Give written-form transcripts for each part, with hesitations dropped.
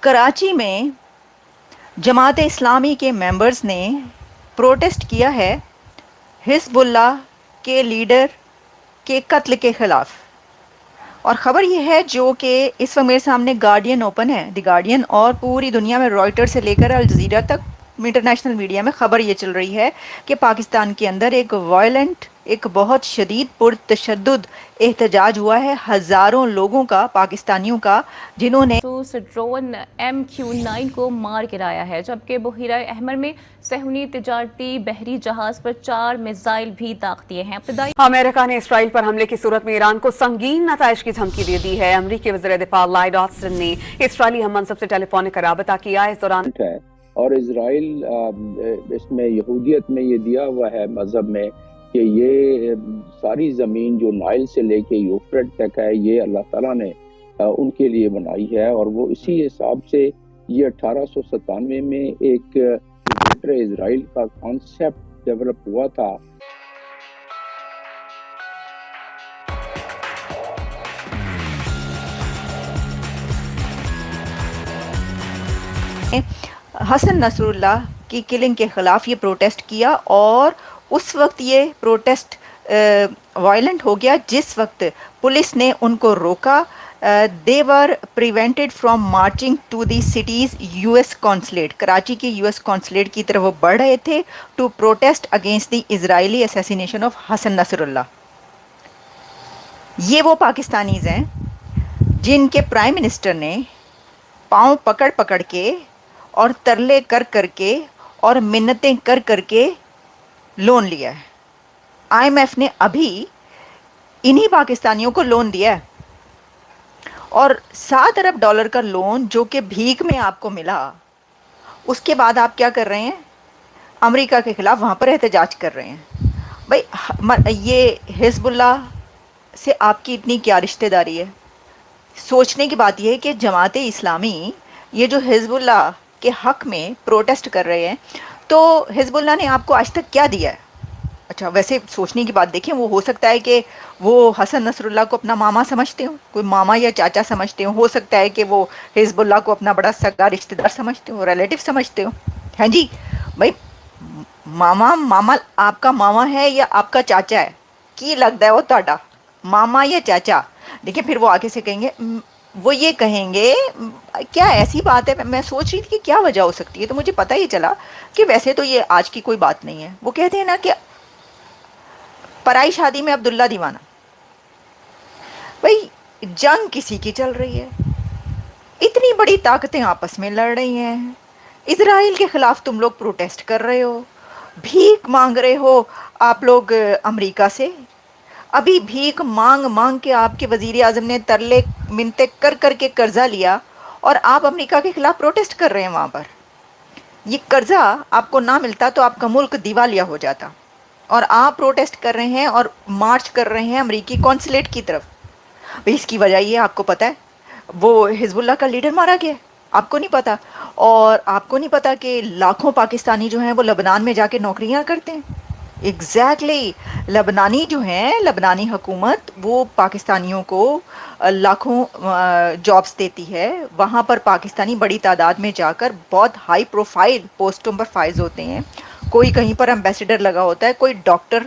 कराची में जमात इस्लामी के मेंबर्स ने प्रोटेस्ट किया है हिज़्बुल्लाह के लीडर के कत्ल के ख़िलाफ़। और ख़बर यह है जो कि इस वक्त मेरे सामने गार्डियन ओपन है, द गार्डियन, और पूरी दुनिया में रॉयटर से लेकर अल जज़ीरा तक इंटरनेशनल मीडिया में ख़बर ये चल रही है कि पाकिस्तान के अंदर एक वायलेंट, एक बहुत शदीद पुरतशद्दुद एहतजाज हुआ है हज़ारों लोगों का, पाकिस्तानियों का, जिन्होंने ड्रोन MQ-9 को मार गिराया है, जबकि बहीरा अहमर में सहूनी तिजारती बहरी जहाज पर 4 मिसाइल भी दाग दिए हैं। अमेरिका ने इसराइल पर हमले की सूरत में ईरान को संगीन नताइज की धमकी दे दी है। अमरीकी वज़ीर दिफा लॉयड ऑस्टिन ने इसराइली हम मनसब से टेलीफोनिक राबता किया। इस दौरान और इसराइल इसमें यहूदियत में ये दिया हुआ है मजहब में कि ये सारी ज़मीन जो नाइल से लेके यूफ्रेट तक है ये अल्लाह ताला ने उनके लिए बनाई है। और वो इसी हिसाब से ये 1897 में एक इसराइल का कॉन्सेप्ट डेवलप हुआ था। हसन नसरुल्लाह की किलिंग के ख़िलाफ़ ये प्रोटेस्ट किया और उस वक्त ये प्रोटेस्ट वायलेंट हो गया जिस वक्त पुलिस ने उनको रोका। They were prevented from marching to the cities US consulate, Karachi के US कॉन्सुलेट की तरफ वो बढ़ रहे थे to protest against the Israeli assassination of Hassan Nasrallah. ये वो पाकिस्तानीज़ हैं जिनके प्राइम मिनिस्टर ने पाँव पकड़ पकड़ के और तरले कर करके और मिन्नतें कर करके लोन लिया है। IMF ने अभी इन्हीं पाकिस्तानियों को लोन दिया है और $7 अरब का लोन जो कि भीख में आपको मिला। उसके बाद आप क्या कर रहे हैं? अमेरिका के ख़िलाफ़ वहाँ पर एहतजाज कर रहे हैं। भाई ये हिज़्बुल्लाह से आपकी इतनी क्या रिश्तेदारी है? सोचने की बात यह है कि जमात इस्लामी ये जो हिज़्बुल्लाह के हक़ में प्रोटेस्ट कर रहे हैं, तो हिज़्बुल्लाह ने आपको आज तक क्या दिया है? अच्छा, वैसे सोचने की बात देखें, वो हो सकता है कि वो हसन नसरुल्लाह को अपना मामा समझते हो, कोई मामा या चाचा समझते हो सकता है कि वो हिज़्बुल्लाह को अपना बड़ा सगा रिश्तेदार समझते हो, रिलेटिव समझते हो। हैं जी भाई, मामा आपका मामा है या आपका चाचा है? की लगता है वो ताड़ा मामा या चाचा? देखिए, फिर वो आगे से कहेंगे, वो ये कहेंगे, क्या ऐसी बात है? मैं सोच रही थी कि क्या वजह हो सकती है, तो मुझे पता ही चला कि वैसे तो ये आज की कोई बात नहीं है। वो कहते हैं ना कि पराई शादी में अब्दुल्ला दीवाना। भाई, जंग किसी की चल रही है, इतनी बड़ी ताकतें आपस में लड़ रही हैं, इजराइल के खिलाफ तुम लोग प्रोटेस्ट कर रहे हो, भीख मांग रहे हो आप लोग अमेरिका से। अभी भीख मांग मांग के आपके वज़ीर आज़म ने तरले मिन्नतें कर कर के कर्जा लिया और आप अमेरिका के खिलाफ प्रोटेस्ट कर रहे हैं वहाँ पर। ये कर्जा आपको ना मिलता तो आपका मुल्क दिवालिया हो जाता, और आप प्रोटेस्ट कर रहे हैं और मार्च कर रहे हैं अमेरिकी कॉन्सुलेट की तरफ। भाई, इसकी वजह ये आपको पता है, वो हिज़्बुल्लाह का लीडर मारा गया, आपको नहीं पता? और आपको नहीं पता कि लाखों पाकिस्तानी जो हैं वो लबनान में जाके नौकरियां करते हैं। एग्जैक्टली लबनानी जो हैं, लबनानी हुकूमत वो पाकिस्तानियों को लाखों जॉब्स देती है। वहाँ पर पाकिस्तानी बड़ी तादाद में जाकर बहुत हाई प्रोफाइल पोस्टों पर फाइज होते हैं। कोई कहीं पर एम्बेसडर लगा होता है, कोई डॉक्टर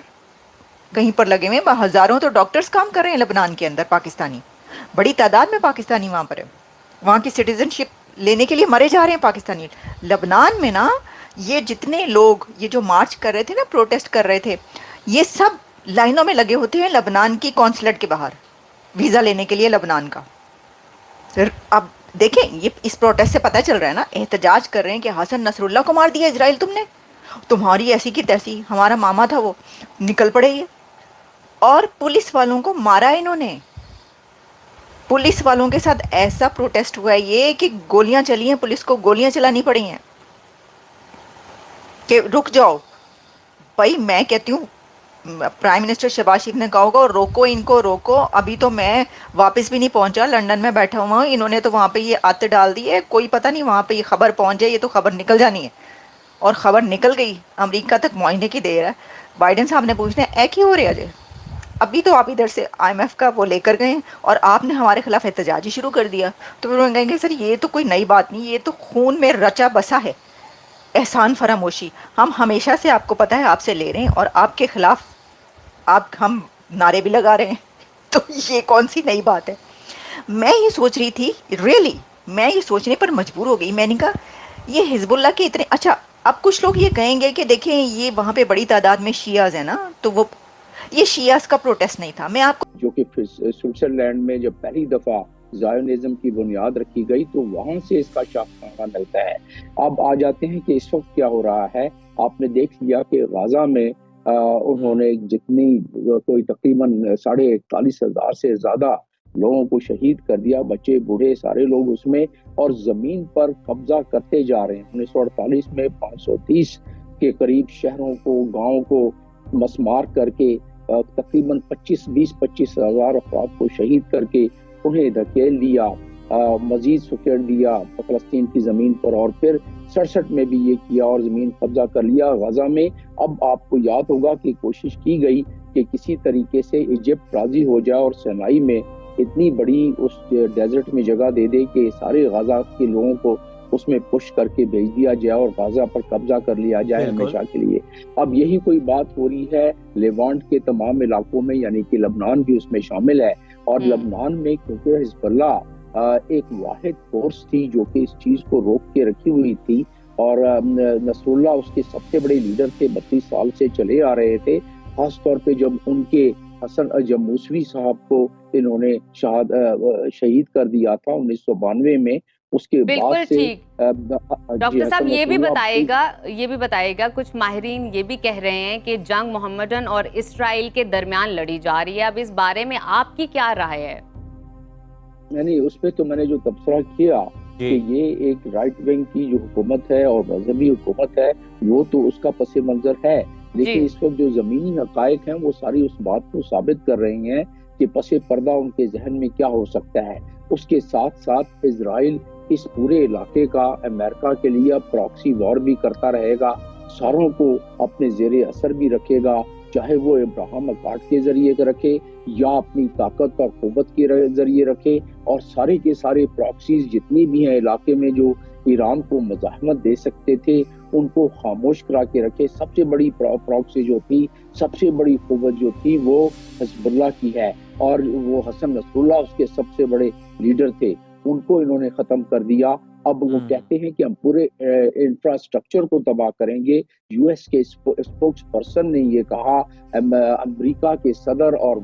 कहीं पर लगे हुए, हज़ारों तो डॉक्टर्स काम कर रहे हैं लबनान के अंदर, पाकिस्तानी बड़ी तादाद में पाकिस्तानी वहाँ पर है। वहाँ की सिटीजनशिप लेने के लिए मरे जा रहे हैं पाकिस्तानी। लबनान में ना ये जितने लोग ये जो मार्च कर रहे थे ना, प्रोटेस्ट कर रहे थे, ये सब लाइनों में लगे होते हैं लबनान की कॉन्सुलेट के बाहर वीज़ा लेने के लिए लबनान का। फिर अब देखें, ये इस प्रोटेस्ट से पता चल रहा है ना, एहतजाज कर रहे हैं कि हसन नसरुल्लाह को मार दिया इजराइल तुमने, तुम्हारी ऐसी की तैसी, हमारा मामा था वो, निकल पड़े ये। और पुलिस वालों को मारा इन्होंने। पुलिस वालों के साथ ऐसा प्रोटेस्ट हुआ है ये कि गोलियां चली हैं, पुलिस को गोलियां चलानी पड़ी हैं कि रुक जाओ। भाई, मैं कहती हूँ प्राइम मिनिस्टर शहबाज शरीफ ने कहा होगा रोको इनको, रोको। अभी तो मैं वापस भी नहीं पहुंचा, लंदन में बैठा हुआ हूँ, इन्होंने तो वहाँ पे ये आत डाल दी है, कोई पता नहीं वहाँ पे ये खबर पहुँच जाए, ये तो खबर निकल जानी है। और ख़बर निकल गई, अमेरिका तक मुआयने की देर है। बाइडन साहब ने पूछना है, ऐ क्यों हो रहा है? ابھی تو آپ ادھر سے IMF کا وہ لے کر گئے ہیں اور آپ نے ہمارے خلاف احتجاج ہی شروع کر دیا، تو پھر وہ کہیں گے سر یہ تو کوئی نئی بات نہیں، یہ تو خون میں رچا بسا ہے احسان فراموشی، ہم ہمیشہ سے آپ کو پتہ ہے آپ سے لے رہے ہیں اور آپ کے خلاف ہم نعرے بھی لگا رہے ہیں تو یہ کون سی نئی بات ہے؟ میں یہ سوچ رہی تھی ریئلی، میں یہ سوچنے پر مجبور ہو گئی، میں نے کہا یہ حزب اللہ کے اتنے اچھا، اب کچھ لوگ یہ کہیں گے کہ دیکھیں یہ وہاں پہ بڑی تعداد میں شیعہ ہیں نا، تو وہ یہ شیعہ کا پروٹیسٹ نہیں تھا، میں آپ کو جو کہ سوئٹزرلینڈ میں جب پہلی دفعہ زائونزم کی بنیاد رکھی گئی تو وہاں سے اس کا شاخسانہ ملتا ہے۔ اب آ جاتے ہیں کہ اس وقت کیا ہو رہا ہے۔ آپ نے دیکھ لیا کہ غزہ میں انہوں نے جتنی کوئی تقریباً 41,500 سے زیادہ لوگوں کو شہید کر دیا، بچے بوڑھے سارے لوگ اس میں، اور زمین پر قبضہ کرتے جا رہے ہیں۔ 1948 میں 530 کے قریب شہروں کو، گاؤں کو مسمار کر کے تقریباً 25 ہزار افراد کو شہید کر کے انہیں دھکیل دیا، مزید سکیڑ دیا فلسطین کی زمین پر، اور پھر 67 میں بھی یہ کیا اور زمین قبضہ کر لیا غزہ میں۔ اب آپ کو یاد ہوگا کہ کوشش کی گئی کہ کسی طریقے سے ایجپٹ راضی ہو جائے اور سینائی میں اتنی بڑی اس ڈیزرٹ میں جگہ دے دے کہ سارے غزہ کے لوگوں کو اس میں پش کر کے بھیج دیا جائے اور غزہ پر قبضہ کر لیا جائے ہمیشہ کے لیے۔ اب یہی کوئی بات ہو رہی ہے لیوانٹ کے تمام علاقوں میں، یعنی کہ لبنان بھی اس میں شامل ہے، اور لبنان میں کیونکہ حزب اللہ ایک واحد فورس تھی جو کہ اس چیز کو روک کے رکھی ہوئی تھی، اور نصر اللہ اس کے سب سے بڑے لیڈر تھے، 32 سال سے چلے آ رہے تھے، خاص طور پہ جب ان کے حسن جموسوی صاحب کو انہوں نے شہید کر دیا تھا 1992 میں۔ اس کے بالکل بعد سے ٹھیک ڈاکٹر صاحب یہ بھی بتائے گا کچھ ماہرین یہ بھی کہہ رہے ہیں کہ جنگ محمدن اور اسرائیل کے درمیان لڑی جا رہی ہے، اب اس بارے میں آپ کی کیا رائے ہے؟ یعنی اس پہ تو میں نے جو تبصرہ کیا کہ یہ ایک رائٹ ونگ کی جو حکومت ہے اور مذہبی حکومت ہے وہ تو اس کا پس منظر ہے، لیکن اس وقت جو زمینی حقائق ہیں وہ ساری اس بات کو ثابت کر رہی ہیں کہ پس پردہ ان کے ذہن میں کیا ہو سکتا ہے۔ اس کے ساتھ ساتھ اسرائیل اس پورے علاقے کا امریکہ کے لیے پراکسی وار بھی کرتا رہے گا، ساروں کو اپنے زیر اثر بھی رکھے گا، چاہے وہ ابراہیم اکارڈ کے ذریعے رکھے یا اپنی طاقت اور قوت کے ذریعے رکھے، اور سارے کے سارے پراکسیز جتنی بھی ہیں علاقے میں جو ایران کو مزاحمت دے سکتے تھے ان کو خاموش کرا کے رکھے۔ سب سے بڑی پراکسی جو تھی، سب سے بڑی قوت جو تھی وہ حزب اللہ کی ہے، اور وہ حسن نصر اللہ اس کے سب سے بڑے لیڈر تھے، ان کو انہوں نے ختم کر دیا۔ اب وہ کہتے ہیں کہ ہم پورے انفراسٹرکچر کو تباہ کریں گے۔ یو ایس کے اسپوکس پرسن نے یہ کہا، امریکہ کے صدر اور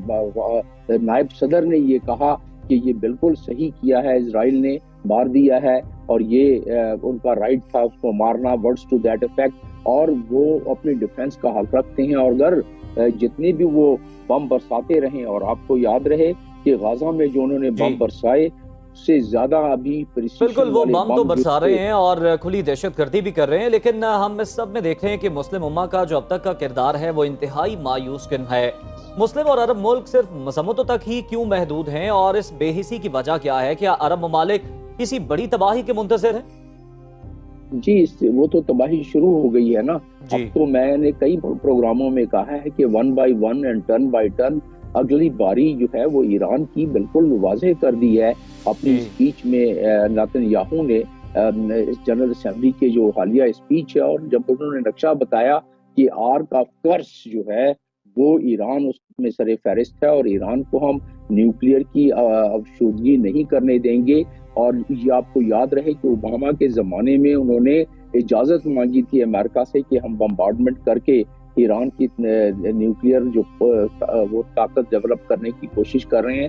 نائب صدر نے یہ کہا کہ یہ بالکل صحیح کیا ہے، اسرائیل نے مار دیا ہے اور یہ ان کا رائٹ تھا اس کو مارنا، ورڈز ٹو دیٹ افیکٹ، اور وہ اپنی ڈیفنس کا حق رکھتے ہیں۔ اور اگر جتنے بھی وہ بم برساتے رہیں، اور آپ کو یاد رہے کہ غزہ میں جو انہوں نے بم برسائے سے زیادہ ابھی بالکل وہ بم تو برسا رہے ہیں اور کھلی دہشت گردی بھی کر رہے ہیں، لیکن ہم اس سب میں دیکھ رہے ہیں کہ مسلم امہ کا جو اب تک کا کردار ہے وہ انتہائی مایوس کن ہے۔ مسلم اور عرب ملک صرف مذمتوں تک ہی کیوں محدود ہیں، اور اس بے حسی کی وجہ کیا ہے؟ کیا عرب ممالک کسی بڑی تباہی کے منتظر ہیں؟ جی وہ تو تباہی شروع ہو گئی ہے نا۔ اب تو میں نے کئی پروگراموں میں کہا ہے کہ 1 by 1 and turn by turn اگلی باری جو ہے وہ ایران کی بالکل واضح کر دی ہے اپنی اسپیچ میں۔ نیتن یاہو نے جنرل اسمبلی کے جو حالیہ اسپیچ ہے، اور جب انہوں نے نقشہ بتایا کہ آرک آف کرس جو ہے وہ ایران اس میں سر فہرست ہے، اور ایران کو ہم نیوکلیئر کی افشودگی نہیں کرنے دیں گے۔ اور یہ آپ کو یاد رہے کہ اوباما کے زمانے میں انہوں نے اجازت مانگی تھی امریکہ سے کہ ہم بمبارڈمنٹ کر کے ایران کی نیوکلیئر جو وہ طاقت ڈیولپ کرنے کی کوشش کر رہے ہیں۔